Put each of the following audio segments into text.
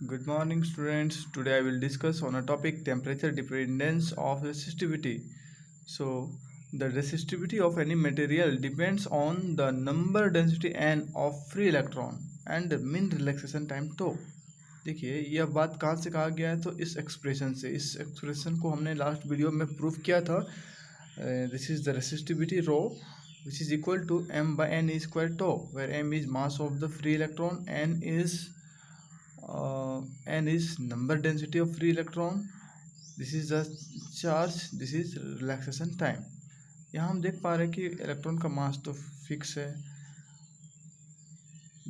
Good morning, students. Today I will discuss on a topic temperature dependence of resistivity. So, the resistivity of any material depends on the number density n of free electron and the mean relaxation time tau. देखिए यह बात कहाँ से कहा गया है तो इस एक्सप्रेशन से। इस एक्सप्रेशन को हमने लास्ट वीडियो में प्रूव किया था। This is the resistivity rho which is equal to m by n square tau, where m is mass of the free electron, n is number density of free electron, this is the charge, this is relaxation time. यहाँ हम देख पा रहे हैं कि electron का मास तो fix है,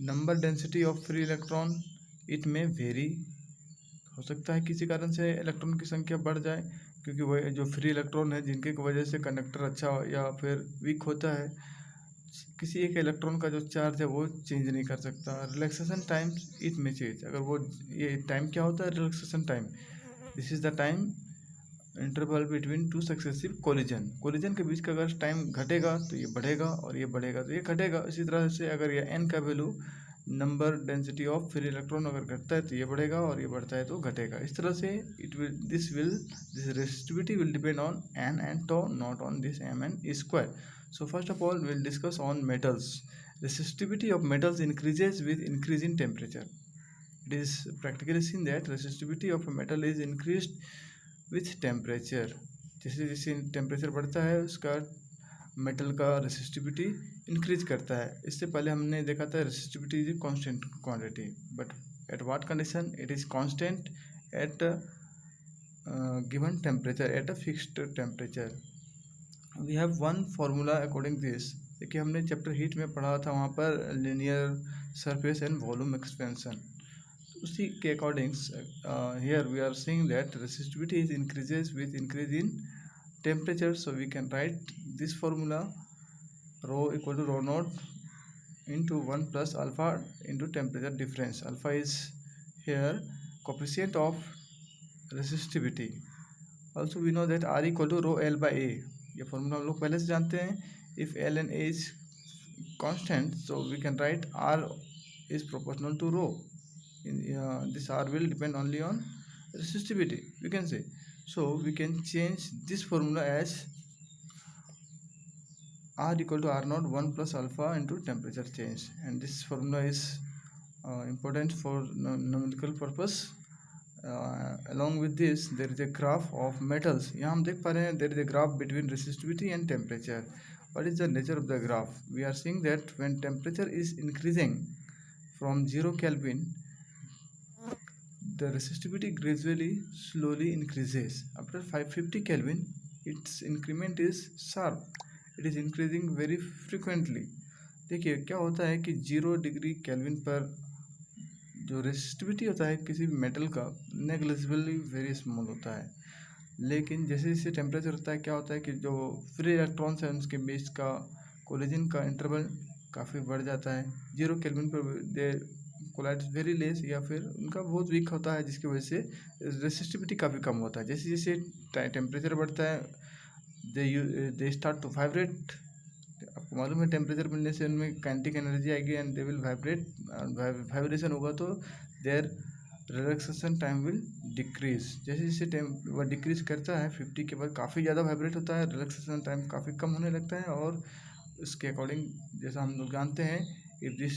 number density of free electron it में वेरी हो सकता है, किसी कारण से इलेक्ट्रॉन की संख्या बढ़ जाए क्योंकि वह जो फ्री इलेक्ट्रॉन है जिनके वजह से कंडक्टर अच्छा या फिर वीक होता है, किसी एक इलेक्ट्रॉन का जो चार्ज है वो चेंज नहीं कर सकता। रिलैक्सेशन टाइम इट में चेंज, अगर वो ये टाइम क्या होता है relaxation time, this is the time interval between two successive collision के बीच का अगर टाइम घटेगा तो ये बढ़ेगा और ये बढ़ेगा तो ये घटेगा। इसी तरह से अगर ये एन का value number density of free electron अगर घटता है तो ये बढ़ेगा और ये बढ़ता है तो घटेगा। इस तरह से this resistivity will depend on n and tau, not on this m n square. So first of all, we'll discuss on metals. Resistivity of metals increases with increase in temperature. It is practically seen that resistivity of a metal is increased with temperature. जैसे जैसे temperature बढ़ता है उसका metal का resistivity increase करता है। इससे पहले हमने देखा था resistivity is constant quantity, but at what condition it is constant at given temperature, at a fixed temperature. We have one formula according this. देखिए हमने चैप्टर हीट में पढ़ा था, वहाँ पर linear surface and volume expansion, उसी के according here we are seeing that resistivity is increases with increase in temperature. So we can write this formula rho equal to rho naught into 1 plus alpha into temperature difference. Alpha is here coefficient of resistivity. Also we know that R equal to rho L by A. ये formula हम लोग पहले से जानते हैं. If L and A is constant so we can write R is proportional to rho. This R will depend only on resistivity, we can say. So we can change this formula as R equal to R naught 1 plus alpha into temperature change, and this formula is important for numerical purpose. Along with this there is a graph of metals. यहाँ हम देख पा रहे हैं there is a graph between resistivity and temperature. What is the nature of the graph? We are seeing that when temperature is increasing from 0 Kelvin, the resistivity gradually slowly increases. After 550 Kelvin, its increment is sharp. It is increasing very frequently. देखिए क्या होता है कि 0 degree kelvin पर जो resistivity होता है किसी भी मेटल का नेग्लिजिबली वेरी स्मॉल होता है, लेकिन जैसे जैसे टेम्परेचर होता है क्या होता है कि जो फ्री इलेक्ट्रॉन्स हैं उनके बीच का कोलिजन का इंटरवल काफ़ी बढ़ जाता है. 0 केल्विन पर दे कोलाइड वेरी लेस या फिर उनका बहुत वीक होता है, जिसकी वजह से रेसिस्टिविटी काफ़ी कम होता है. जैसे जैसे टेम्परेचर बढ़ता है दे स्टार्ट टू वाइब्रेट. आपको मालूम है टेम्परेचर मिलने से उनमें काइनेटिक एनर्जी आएगी and they will vibrate. Vibration होगा तो their relaxation time will decrease. जैसे जैसे वह डिक्रीज करता है 50 के बाद काफ़ी ज़्यादा वाइब्रेट होता है, रिलैक्सेशन टाइम काफ़ी कम होने लगता है. और इसके अकॉर्डिंग जैसा हम लोग जानते हैं if this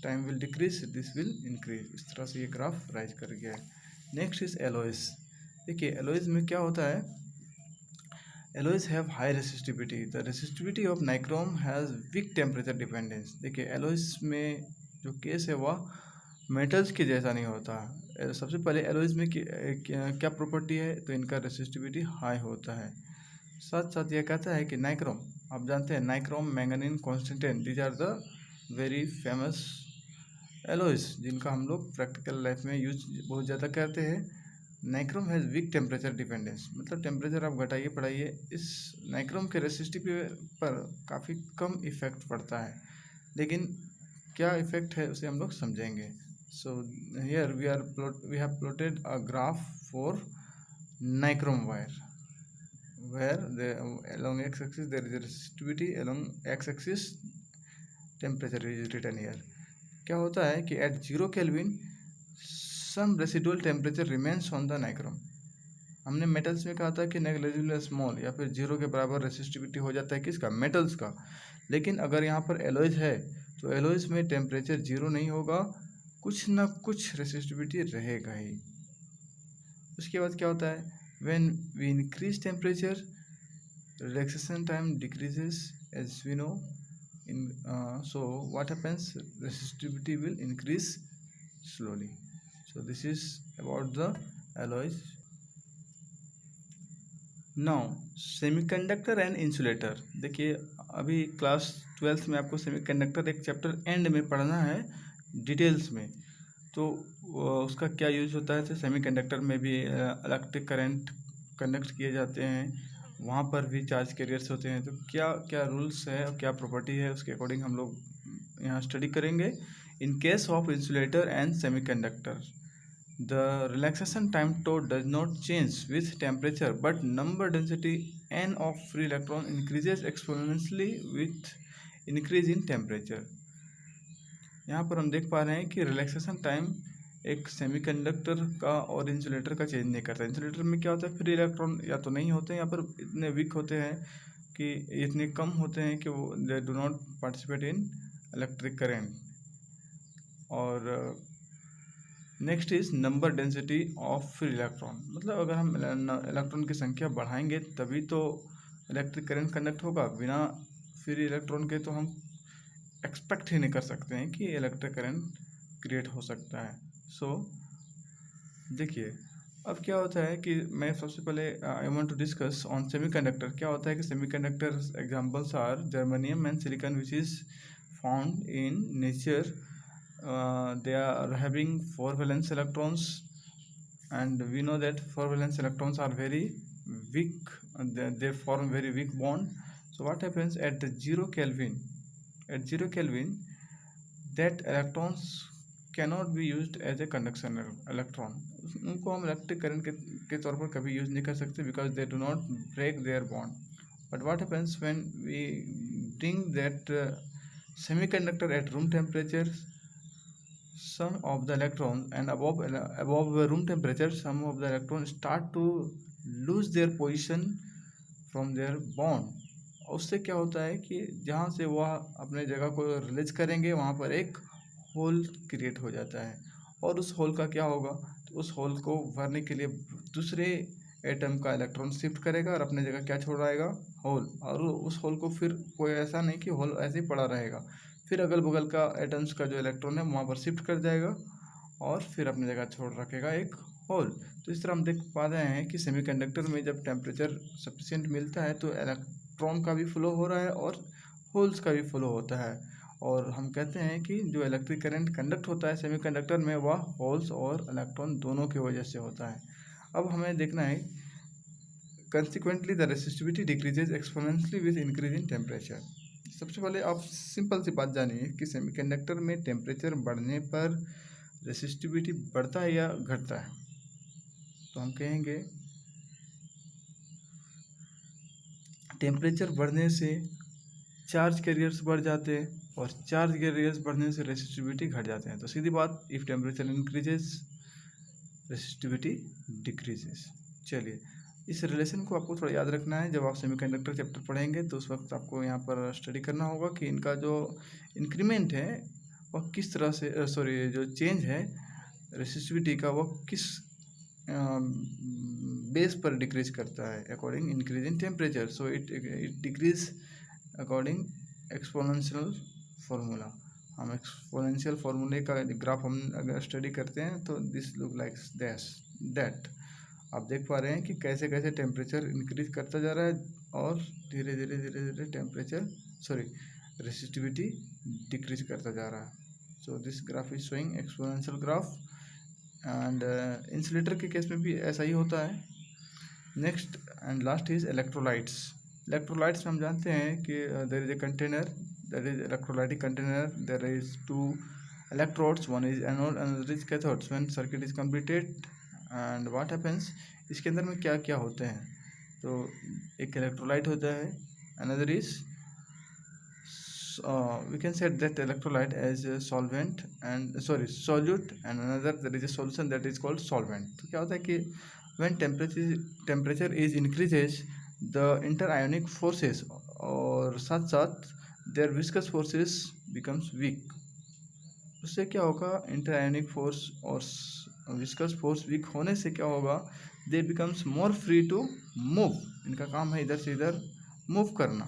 time will decrease this will increase. इस तरह से ये ग्राफ राइज कर गया है. Next is alloys. देखिए एलॉयज में क्या होता है, alloys have high resistivity. The resistivity of nichrome has weak temperature dependence. देखिए alloys में जो केस है वह मेटल्स के जैसा नहीं होता. सबसे पहले alloys में क्या प्रॉपर्टी है तो इनका रेसिस्टिविटी हाई होता है. साथ साथ यह कहता है कि नाइक्रोम, आप जानते हैं nichrome, manganin, constantan, these are the very famous alloys जिनका हम लोग प्रैक्टिकल लाइफ में यूज बहुत ज़्यादा करते हैं. Nichrome has weak temperature dependence, मतलब टेम्परेचर आप घटाइए बढ़ाइए इस नाइक्रोम के रेसिस्टिविटी पर काफ़ी कम इफेक्ट पड़ता है. लेकिन क्या इफेक्ट है उसे हम लोग समझेंगे. So here we have plotted a graph for nichrome wire where along x axis there is a resistivity, along x axis temperature is written here. क्या होता है कि at 0 kelvin some residual temperature remains on the nichrome. हमने metals में कहा था कि negligible small या फिर जीरो के बराबर रेसिस्टिविटी हो जाता है किसका, मेटल्स का। लेकिन अगर यहाँ पर एलॉयज है तो एलॉयज में टेम्परेचर जीरो नहीं होगा, कुछ ना कुछ रेसिस्टिविटी रहेगा ही। उसके बाद क्या होता है, when we increase temperature relaxation time decreases, as we know in so what happens, resistivity will increase slowly. So this is about the alloys. Now semiconductor and insulator। देखिए अभी क्लास 12th में आपको सेमीकंडक्टर एक chapter and में पढ़ना है details में, तो उसका क्या यूज होता है। तो सेमीकंडक्टर में भी इलेक्ट्रिक करंट कंडक्ट किए जाते हैं, वहाँ पर भी चार्ज कैरियर्स होते हैं। तो क्या क्या रूल्स है और क्या प्रॉपर्टी है उसके अकॉर्डिंग हम लोग यहाँ स्टडी करेंगे। In case of insulator and semiconductor the relaxation time tau does not change with temperature but number density n of free electron increases exponentially with increase in temperature. यहाँ पर हम देख पा रहे हैं कि रिलैक्सेशन टाइम एक सेमीकंडक्टर का और इंसुलेटर का चेंज नहीं करता। इंसुलेटर में क्या होता है, फ्री इलेक्ट्रॉन या तो नहीं होते हैं या पर इतने वीक होते हैं कि इतने कम होते हैं कि वो they do not participate in electric current. और next is number density of free electron, मतलब अगर हम इलेक्ट्रॉन की संख्या बढ़ाएंगे तभी तो इलेक्ट्रिक करंट कंडक्ट होगा, बिना फ्री इलेक्ट्रॉन के तो हम एक्सपेक्ट ही नहीं कर सकते हैं कि इलेक्ट्रिक करंट क्रिएट हो सकता है। सो देखिए अब क्या होता है कि मैं सबसे पहले I want to discuss on semiconductor. क्या होता है कि semiconductor examples are germanium and silicon which is found in nature. they are having 4 valence electrons and we know that 4 valence electrons are very weak, they form very weak bond. So what happens at the 0 Kelvin, at 0 Kelvin that electrons cannot be used as a conduction electron। उनको हम electric current के तौर पर कभी use नहीं कर सकते because they do not break their bond। but what happens when we bring that semiconductor at room temperature, some of the electrons and above room temperature some of the electrons start to lose their position from their bond। और उससे क्या होता है कि जहाँ से वह अपने जगह को रिलीज करेंगे वहाँ पर एक होल क्रिएट हो जाता है, और उस होल का क्या होगा, तो उस होल को भरने के लिए दूसरे एटम का इलेक्ट्रॉन शिफ्ट करेगा और अपने जगह क्या छोड़ आएगा, होल। और उस होल को फिर कोई ऐसा नहीं कि होल ऐसे ही पड़ा रहेगा, फिर अगल बगल का एटम्स का जो इलेक्ट्रॉन है वहाँ पर शिफ्ट कर जाएगा और फिर अपनी जगह छोड़ रखेगा एक होल। तो इस तरह हम देख पा रहे हैं कि सेमीकंडक्टर में जब टेम्परेचर सफिशिएंट मिलता है तो इलेक्ट्रॉन का भी फ्लो हो रहा है और होल्स का भी फ्लो होता है, और हम कहते हैं कि जो इलेक्ट्रिक करंट कंडक्ट होता है सेमीकंडक्टर में वह होल्स और इलेक्ट्रॉन दोनों की वजह से होता है। अब हमें देखना है consequently the resistivity decreases exponentially with increase in temperature. सबसे पहले आप सिंपल सी बात जानिए कि सेमीकंडक्टर में टेम्परेचर बढ़ने पर रेसिस्टिविटी बढ़ता है या घटता है। तो हम कहेंगे टेम्परेचर बढ़ने से चार्ज कैरियर्स बढ़ जाते हैं और चार्ज कैरियर्स बढ़ने से रेसिस्टिविटी घट जाते हैं। तो सीधी बात, if temperature increases resistivity decreases. चलिए इस रिलेशन को आपको थोड़ा याद रखना है, जब आप सेमीकंडक्टर चैप्टर पढ़ेंगे तो उस वक्त आपको यहाँ पर स्टडी करना होगा कि इनका जो इंक्रीमेंट है वह किस तरह से जो चेंज है रेसिस्टिविटी का वह किस बेस पर डिक्रीज करता है according increase in temperature. So it decrease according exponential formula. हम एक्सपोनेंशियल फार्मूले का ग्राफ हम अगर स्टडी करते हैं तो दिस लुक लाइक दैट। आप देख पा रहे हैं कि कैसे कैसे टेम्परेचर इंक्रीज करता जा रहा है और धीरे धीरे धीरे धीरे टेम्परेचर रेसिस्टिविटी डिक्रीज करता जा रहा है। So this graph is showing exponential graph and insulator के केस में भी ऐसा ही होता है। Next and last is electrolytes. Electrolytes में हम जानते हैं कि there is a container, that is electrolytic container, there is 2 electrodes, one is anode and another is cathodes। when circuit is completed and what happens, इसके अंदर में क्या क्या होते हैं, तो एक इलेक्ट्रोलाइट होता है, another is we can say that electrolyte as a solvent and solute, and another there is a solution that is called solvent. तो क्या होता है कि when temperature is increases, the interionic forces और साथ साथ their viscous forces becomes weak. उससे क्या होगा, इंटरआयनिक फोर्स और विस्कस फोर्स वीक होने से क्या होगा, they becomes more free to move. इनका काम है इधर से इधर मूव करना,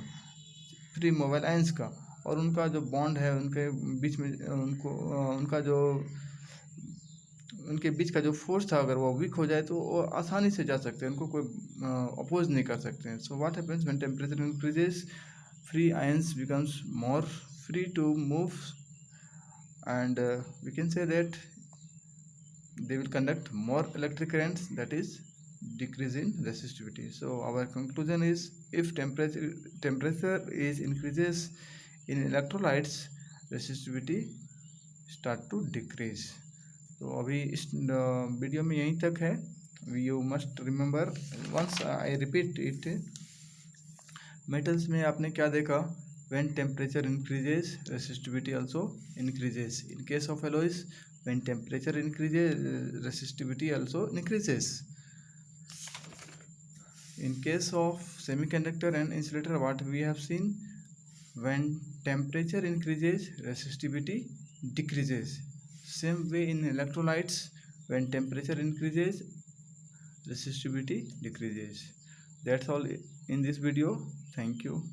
फ्री मोबाइल आयंस का, और उनका जो बॉन्ड है उनके बीच में उनके बीच का जो फोर्स था अगर वो वीक हो जाए तो वो आसानी से जा सकते हैं, उनको कोई अपोज नहीं कर सकते हैं. So what happens when temperature increases, free ions becomes more free to move, and we can say that they will conduct more electric currents, that is decrease in resistivity. So our conclusion is, if temperature is increases in electrolytes, resistivity start to decrease. तो अभी इस video में यहीं तक है. You must remember, once I repeat it, metals में आपने क्या देखा, when temperature increases, resistivity also increases. In case of alloys, when temperature increases, resistivity also increases. In case of semiconductor and insulator, what we have seen, when temperature increases, resistivity decreases. Same way in electrolytes, when temperature increases, resistivity decreases. That's all in this video. Thank you.